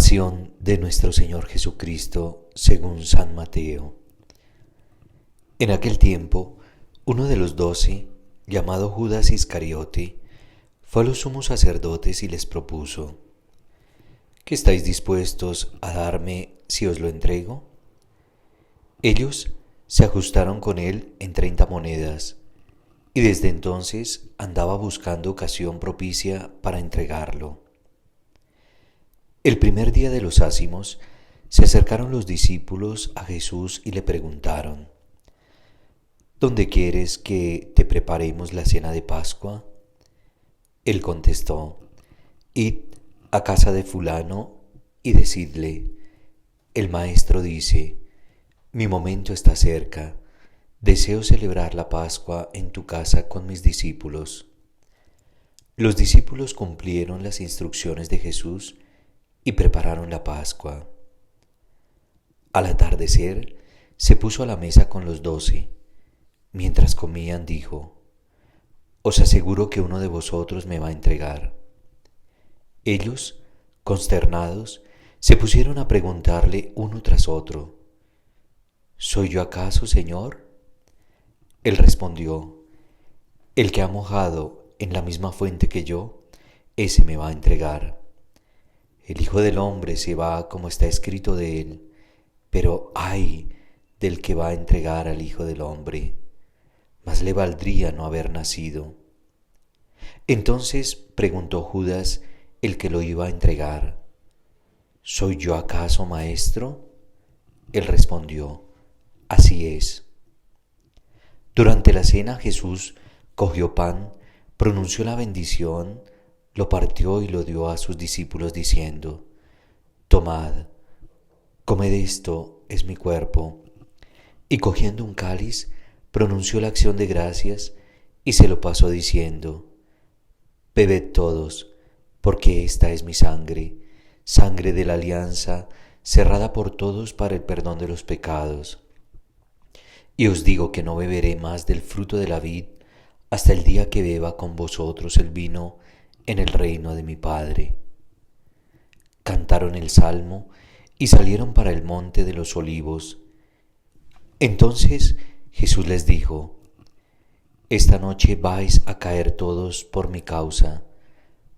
Pasión de nuestro Señor Jesucristo según San Mateo. En aquel tiempo, uno de los 12, llamado Judas Iscariote, fue a los sumos sacerdotes y les propuso: ¿Qué estáis dispuestos a darme si os lo entrego? Ellos se ajustaron con él en 30 monedas, y desde entonces andaba buscando ocasión propicia para entregarlo. El primer día de los ázimos se acercaron los discípulos a Jesús y le preguntaron: ¿Dónde quieres que te preparemos la cena de Pascua? Él contestó: Id a casa de fulano y decidle: el maestro dice, mi momento está cerca, deseo celebrar la Pascua en tu casa con mis discípulos. Los discípulos cumplieron las instrucciones de Jesús y prepararon la Pascua. Al atardecer, se puso a la mesa con los 12. Mientras comían, dijo: Os aseguro que uno de vosotros me va a entregar. Ellos, consternados, se pusieron a preguntarle uno tras otro: ¿Soy yo acaso, Señor? Él respondió: El que ha mojado en la misma fuente que yo, ese me va a entregar. El Hijo del Hombre se va como está escrito de él, pero ¡ay del que va a entregar al Hijo del Hombre! Más le valdría no haber nacido. Entonces preguntó Judas, el que lo iba a entregar: ¿Soy yo acaso, maestro? Él respondió: Así es. Durante la cena Jesús cogió pan, pronunció la bendición, lo partió y lo dio a sus discípulos diciendo: Tomad, comed, esto es mi cuerpo. Y cogiendo un cáliz, pronunció la acción de gracias y se lo pasó diciendo: Bebed todos, porque esta es mi sangre, sangre de la alianza, cerrada por todos para el perdón de los pecados. Y os digo que no beberé más del fruto de la vid hasta el día que beba con vosotros el vino en el reino de mi Padre. Cantaron el salmo y salieron para el monte de los olivos. Entonces Jesús les dijo: Esta noche vais a caer todos por mi causa,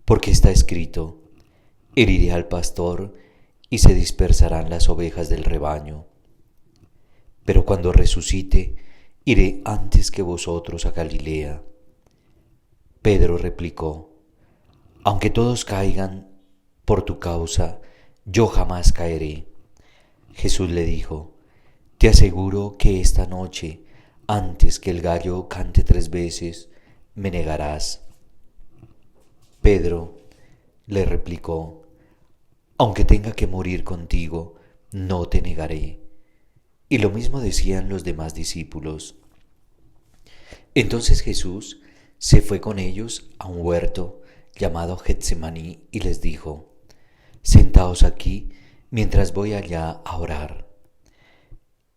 porque está escrito: heriré al pastor y se dispersarán las ovejas del rebaño. Pero cuando resucite, iré antes que vosotros a Galilea. Pedro replicó: Aunque todos caigan por tu causa, yo jamás caeré. Jesús le dijo: Te aseguro que esta noche, antes que el gallo cante 3 veces, me negarás. Pedro le replicó: Aunque tenga que morir contigo, no te negaré. Y lo mismo decían los demás discípulos. Entonces Jesús se fue con ellos a un huerto llamado Getsemaní y les dijo: Sentaos aquí mientras voy allá a orar.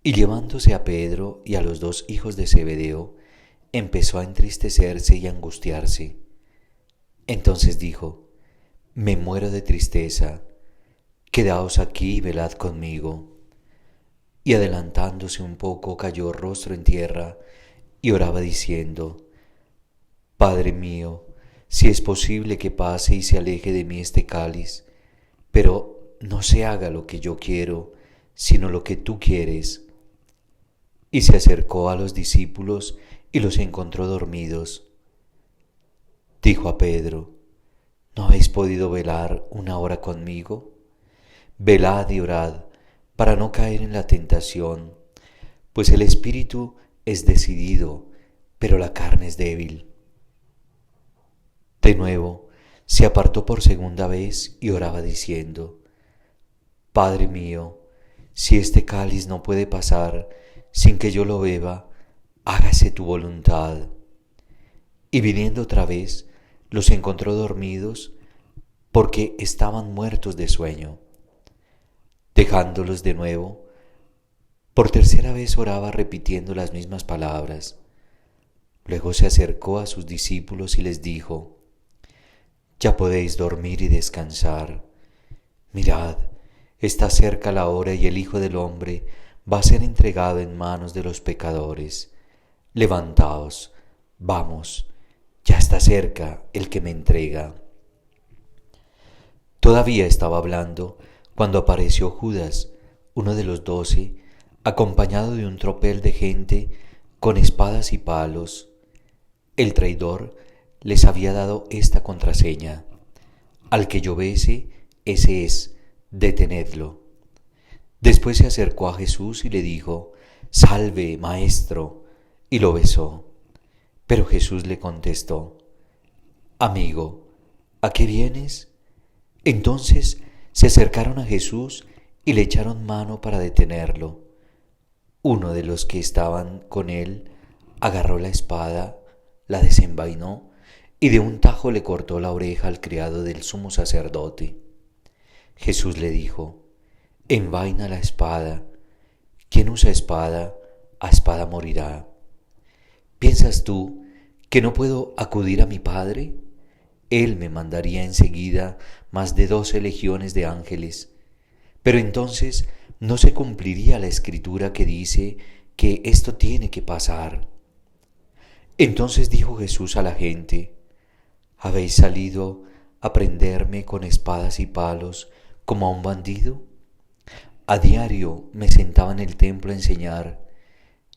Y llevándose a Pedro y a los 2 hijos de Zebedeo, empezó a entristecerse y a angustiarse. Entonces dijo: Me muero de tristeza, quedaos aquí y velad conmigo. Y adelantándose un poco, cayó rostro en tierra y oraba diciendo: Padre mío, si es posible que pase y se aleje de mí este cáliz, pero no se haga lo que yo quiero, sino lo que tú quieres. Y se acercó a los discípulos y los encontró dormidos. Dijo a Pedro: ¿No habéis podido velar 1 hora conmigo? Velad y orad, para no caer en la tentación, pues el espíritu es decidido, pero la carne es débil. De nuevo, se apartó por 2ª vez y oraba diciendo: Padre mío, si este cáliz no puede pasar sin que yo lo beba, hágase tu voluntad. Y viniendo otra vez, los encontró dormidos porque estaban muertos de sueño. Dejándolos de nuevo, por 3ª vez oraba repitiendo las mismas palabras. Luego se acercó a sus discípulos y les dijo: Ya podéis dormir y descansar. Mirad, Está cerca la hora y el Hijo del Hombre va a ser entregado en manos de los pecadores. Levantaos, vamos, ya está cerca el que me entrega. Todavía estaba hablando cuando apareció Judas, uno de los 12, acompañado de un tropel de gente con espadas y palos. El traidor les había dado esta contraseña: al que yo bese, ese es, detenedlo. Después se acercó a Jesús y le dijo: Salve, maestro, y lo besó. Pero Jesús le contestó: Amigo, ¿a qué vienes? Entonces se acercaron a Jesús y le echaron mano para detenerlo. Uno de los que estaban con él agarró la espada, la desenvainó y de un tajo le cortó la oreja al criado del sumo sacerdote. Jesús le dijo: Envaina la espada. Quien usa espada, a espada morirá. ¿Piensas tú que no puedo acudir a mi Padre? Él me mandaría enseguida más de 12 legiones de ángeles. Pero entonces no se cumpliría la escritura que dice que esto tiene que pasar. Entonces dijo Jesús a la gente: ¿Habéis salido a prenderme con espadas y palos como a un bandido? A diario me sentaba en el templo a enseñar,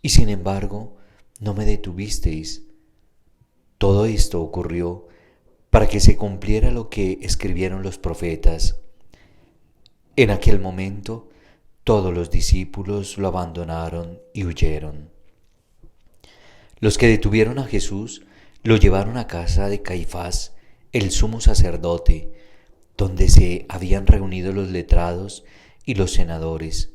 y sin embargo no me detuvisteis. Todo esto ocurrió para que se cumpliera lo que escribieron los profetas. En aquel momento todos los discípulos lo abandonaron y huyeron. Los que detuvieron a Jesús lo llevaron a casa de Caifás, el sumo sacerdote, donde se habían reunido los letrados y los senadores.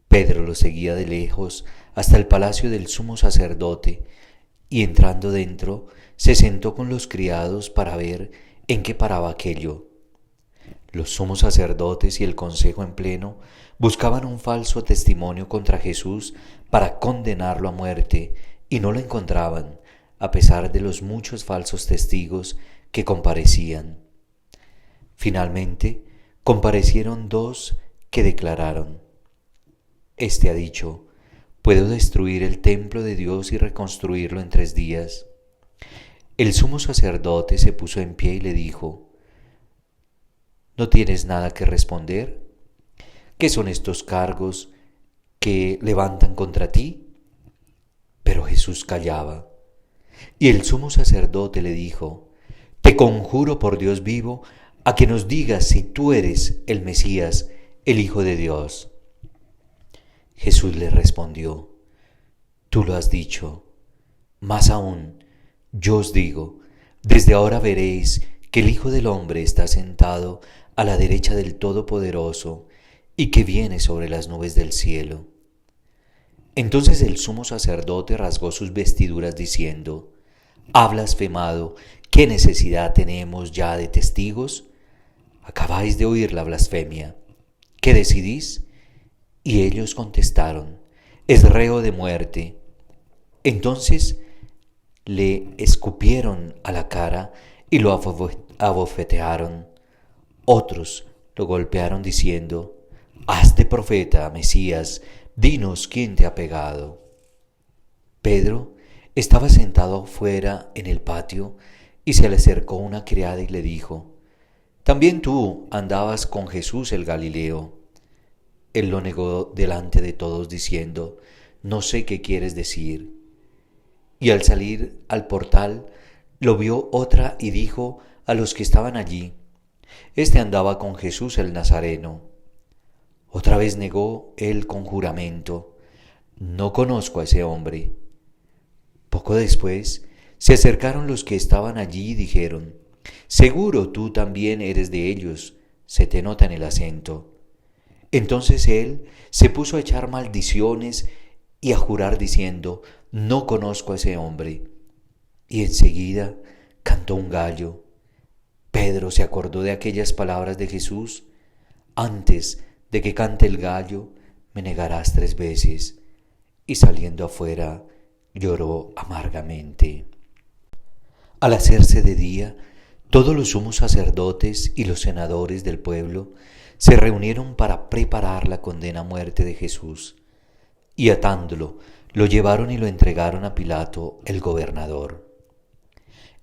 Pedro lo seguía de lejos hasta el palacio del sumo sacerdote, y entrando dentro se sentó con los criados para ver en qué paraba aquello. Los sumos sacerdotes y el consejo en pleno buscaban un falso testimonio contra Jesús para condenarlo a muerte, y no lo encontraban, a pesar de los muchos falsos testigos que comparecían. Finalmente, comparecieron 2 que declararon: Este ha dicho: puedo destruir el templo de Dios y reconstruirlo en 3 días. El sumo sacerdote se puso en pie y le dijo: ¿No tienes nada que responder? ¿Qué son estos cargos que levantan contra ti? Pero Jesús callaba. Y el sumo sacerdote le dijo: Te conjuro por Dios vivo a que nos digas si tú eres el Mesías, el Hijo de Dios. Jesús le respondió: Tú lo has dicho. Más aún, yo os digo, desde ahora veréis que el Hijo del Hombre está sentado a la derecha del Todopoderoso y que viene sobre las nubes del cielo. Entonces el sumo sacerdote rasgó sus vestiduras diciendo: «¿Ha blasfemado? ¿Qué necesidad tenemos ya de testigos? Acabáis de oír la blasfemia. ¿Qué decidís?». Y ellos contestaron: «Es reo de muerte». Entonces le escupieron a la cara y lo abofetearon. Otros lo golpearon diciendo: «Hazte profeta, Mesías, dinos quién te ha pegado». Pedro estaba sentado fuera en el patio y se le acercó una criada y le dijo: «¿También tú andabas con Jesús el Galileo?». Él lo negó delante de todos diciendo: «No sé qué quieres decir». Y al salir al portal lo vio otra y dijo a los que estaban allí: «Este andaba con Jesús el Nazareno». Otra vez negó él con juramento: «No conozco a ese hombre». Poco después se acercaron los que estaban allí y dijeron: «Seguro tú también eres de ellos, se te nota en el acento». Entonces él se puso a echar maldiciones y a jurar diciendo: «No conozco a ese hombre». Y enseguida cantó un gallo. Pedro se acordó de aquellas palabras de Jesús: «Antes de que cante el gallo, me negarás 3 veces». Y saliendo afuera, lloró amargamente. Al hacerse de día, todos los sumos sacerdotes y los senadores del pueblo se reunieron para preparar la condena a muerte de Jesús, y atándolo, lo llevaron y lo entregaron a Pilato, el gobernador.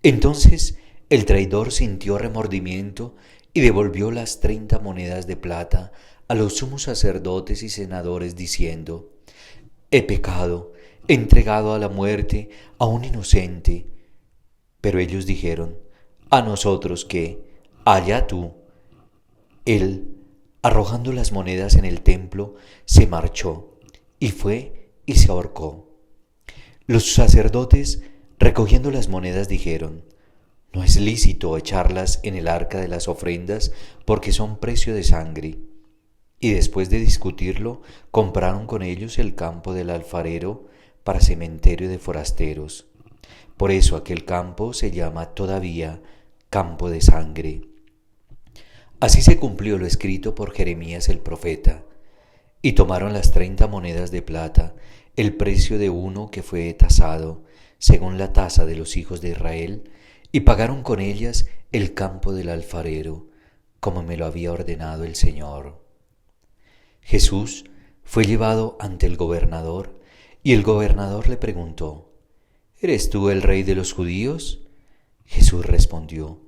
Entonces el traidor sintió remordimiento y devolvió las 30 monedas de plata a los sumos sacerdotes y senadores, diciendo: He pecado, he entregado a la muerte a un inocente. Pero ellos dijeron: ¿A nosotros qué? Allá tú. Él, arrojando las monedas en el templo, se marchó y fue y se ahorcó. Los sacerdotes, recogiendo las monedas, dijeron: No es lícito echarlas en el arca de las ofrendas porque son precio de sangre. Y después de discutirlo, compraron con ellos el campo del alfarero para cementerio de forasteros. Por eso aquel campo se llama todavía campo de sangre. Así se cumplió lo escrito por Jeremías el profeta. Y tomaron las 30 monedas de plata, el precio de uno que fue tasado, según la tasa de los hijos de Israel, y pagaron con ellas el campo del alfarero, como me lo había ordenado el Señor. Jesús fue llevado ante el gobernador, y el gobernador le preguntó: ¿Eres tú el rey de los judíos? Jesús respondió: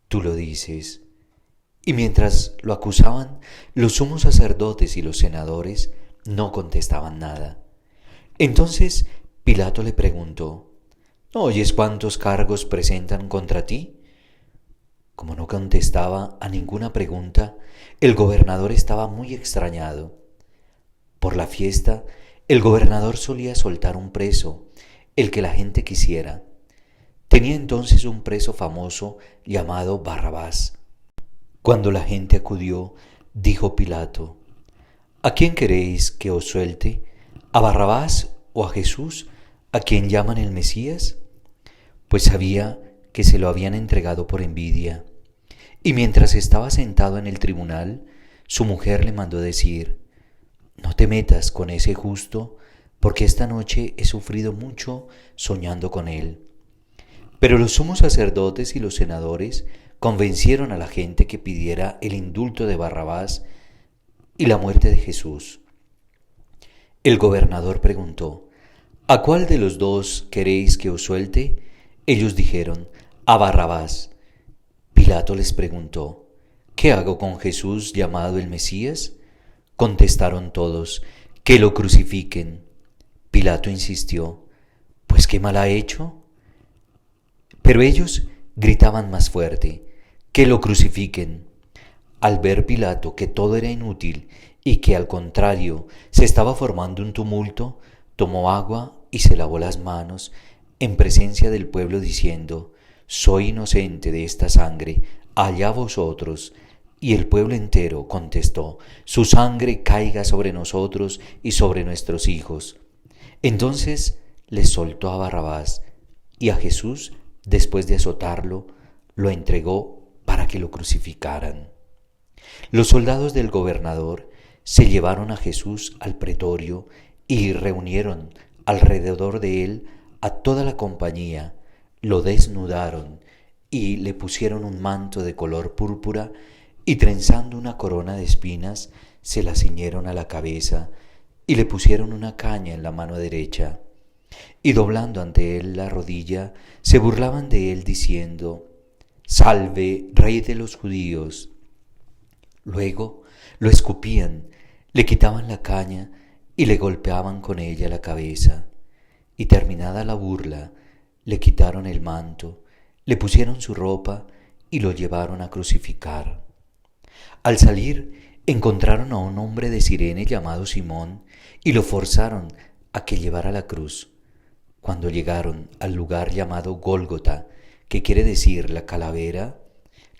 Tú lo dices. Y mientras lo acusaban, los sumos sacerdotes y los senadores no contestaban nada. Entonces Pilato le preguntó: ¿No oyes cuántos cargos presentan contra ti? Como no contestaba a ninguna pregunta, el gobernador estaba muy extrañado. Por la fiesta, el gobernador solía soltar un preso, el que la gente quisiera. Tenía entonces un preso famoso llamado Barrabás. Cuando la gente acudió, dijo Pilato: ¿A quién queréis que os suelte? ¿A Barrabás o a Jesús, a quien llaman el Mesías? Pues sabía que se lo habían entregado por envidia. Y mientras estaba sentado en el tribunal, su mujer le mandó decir: No te metas con ese justo, porque esta noche he sufrido mucho soñando con él. Pero los sumos sacerdotes y los senadores convencieron a la gente que pidiera el indulto de Barrabás y la muerte de Jesús. El gobernador preguntó: ¿A cuál de los dos queréis que os suelte? Ellos dijeron: A Barrabás. Pilato les preguntó: ¿Qué hago con Jesús llamado el Mesías? Contestaron todos: Que lo crucifiquen. Pilato insistió: ¿Pues qué mal ha hecho? Pero ellos gritaban más fuerte: Que lo crucifiquen. Al ver Pilato que todo era inútil y que al contrario se estaba formando un tumulto, tomó agua y se lavó las manos en presencia del pueblo, diciendo: Soy inocente de esta sangre, allá vosotros. Y el pueblo entero contestó: Su sangre caiga sobre nosotros y sobre nuestros hijos. Entonces les soltó a Barrabás, y a Jesús, después de azotarlo, lo entregó para que lo crucificaran. Los soldados del gobernador se llevaron a Jesús al pretorio y reunieron alrededor de él a toda la compañía, lo desnudaron y le pusieron un manto de color púrpura y trenzando una corona de espinas se la ciñeron a la cabeza y le pusieron una caña en la mano derecha. Y doblando ante él la rodilla, se burlaban de él diciendo: Salve, Rey de los judíos. Luego lo escupían, le quitaban la caña y le golpeaban con ella la cabeza. Y terminada la burla, le quitaron el manto, le pusieron su ropa y lo llevaron a crucificar. Al salir, encontraron a un hombre de Cirene llamado Simón y lo forzaron a que llevara la cruz. Cuando llegaron al lugar llamado Gólgota, que quiere decir la calavera,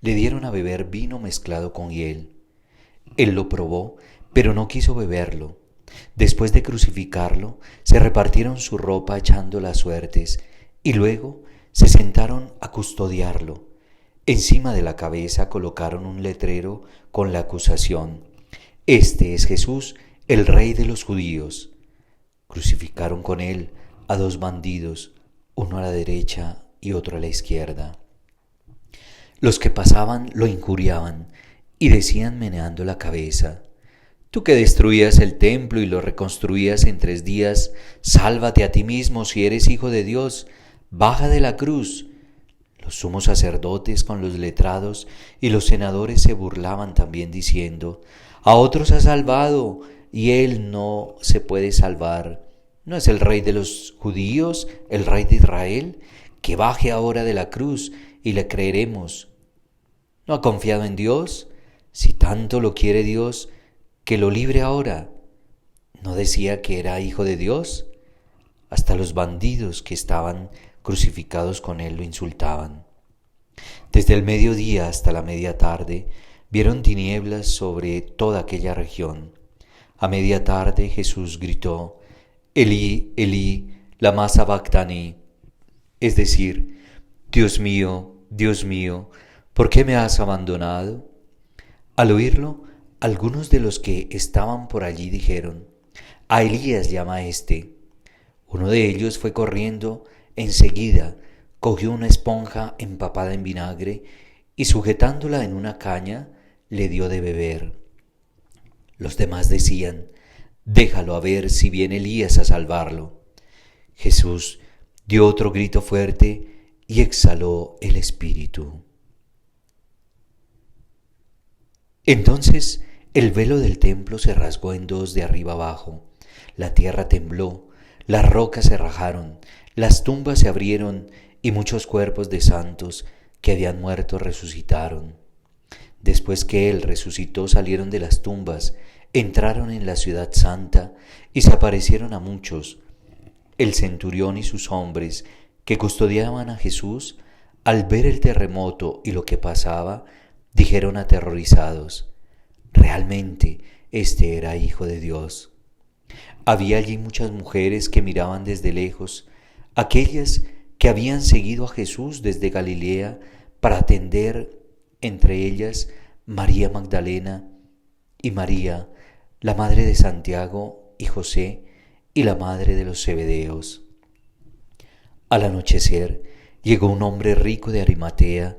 le dieron a beber vino mezclado con hiel. Él lo probó, pero no quiso beberlo. Después de crucificarlo, se repartieron su ropa echando las suertes y luego se sentaron a custodiarlo. Encima de la cabeza colocaron un letrero con la acusación: Este es Jesús, el Rey de los judíos. Crucificaron con él a 2 bandidos, uno a la derecha y otro a la izquierda. Los que pasaban lo injuriaban y decían meneando la cabeza: Tú que destruías el templo y lo reconstruías en 3 días, sálvate a ti mismo si eres hijo de Dios, baja de la cruz. Los sumos sacerdotes con los letrados y los senadores se burlaban también diciendo: A otros ha salvado y él no se puede salvar. ¿No es el rey de los judíos, el rey de Israel? Que baje ahora de la cruz y le creeremos. ¿No ha confiado en Dios? Si tanto lo quiere Dios, que lo libre ahora. ¿No decía que era hijo de Dios? Hasta los bandidos que estaban crucificados con él lo insultaban. Desde el mediodía hasta la media tarde vieron tinieblas sobre toda aquella región. A media tarde Jesús gritó: Elí, Elí, lama sabactani, es decir, Dios mío, ¿por qué me has abandonado? Al oírlo, algunos de los que estaban por allí dijeron: A Elías llama a éste. Uno de ellos fue corriendo enseguida, cogió una esponja empapada en vinagre y sujetándola en una caña, le dio de beber. Los demás decían: Déjalo a ver si viene Elías a salvarlo. Jesús dio otro grito fuerte y exhaló el espíritu. Entonces el velo del templo se rasgó en dos de arriba abajo, la tierra tembló, las rocas se rajaron, las tumbas se abrieron y muchos cuerpos de santos que habían muerto resucitaron. Después que Él resucitó, salieron de las tumbas, entraron en la ciudad santa y se aparecieron a muchos. El centurión y sus hombres que custodiaban a Jesús, al ver el terremoto y lo que pasaba, dijeron aterrorizados: Realmente este era hijo de Dios. Había allí muchas mujeres que miraban desde lejos, aquellas que habían seguido a Jesús desde Galilea para atender, entre ellas María Magdalena y María, la madre de Santiago y José, y la madre de los Zebedeos. Al anochecer llegó un hombre rico de Arimatea,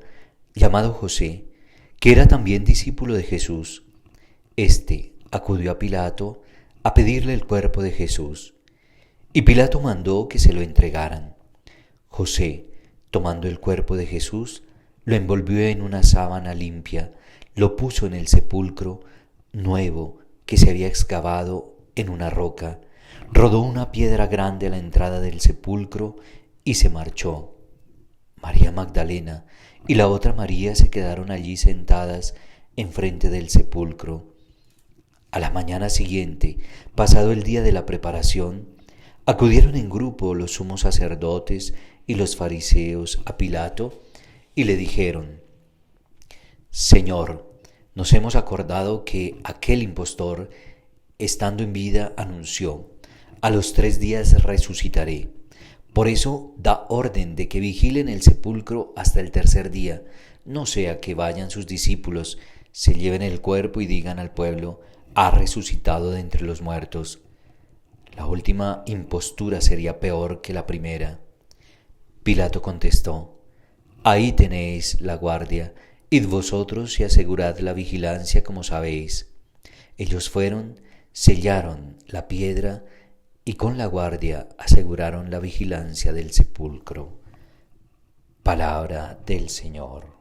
llamado José, que era también discípulo de Jesús. Este acudió a Pilato a pedirle el cuerpo de Jesús, y Pilato mandó que se lo entregaran. José, tomando el cuerpo de Jesús, lo envolvió en una sábana limpia, lo puso en el sepulcro nuevo que se había excavado en una roca, rodó una piedra grande a la entrada del sepulcro y se marchó. María Magdalena y la otra María se quedaron allí sentadas enfrente del sepulcro. A la mañana siguiente, pasado el día de la preparación, acudieron en grupo los sumos sacerdotes y los fariseos a Pilato y le dijeron: Señor, nos hemos acordado que aquel impostor, estando en vida, anunció: A los 3 días resucitaré. Por eso da orden de que vigilen el sepulcro hasta el tercer día, no sea que vayan sus discípulos, se lleven el cuerpo y digan al pueblo: Ha resucitado de entre los muertos. La última impostura sería peor que la primera. Pilato contestó: Ahí tenéis la guardia, id vosotros y asegurad la vigilancia como sabéis. Ellos fueron, sellaron la piedra y con la guardia aseguraron la vigilancia del sepulcro. Palabra del Señor.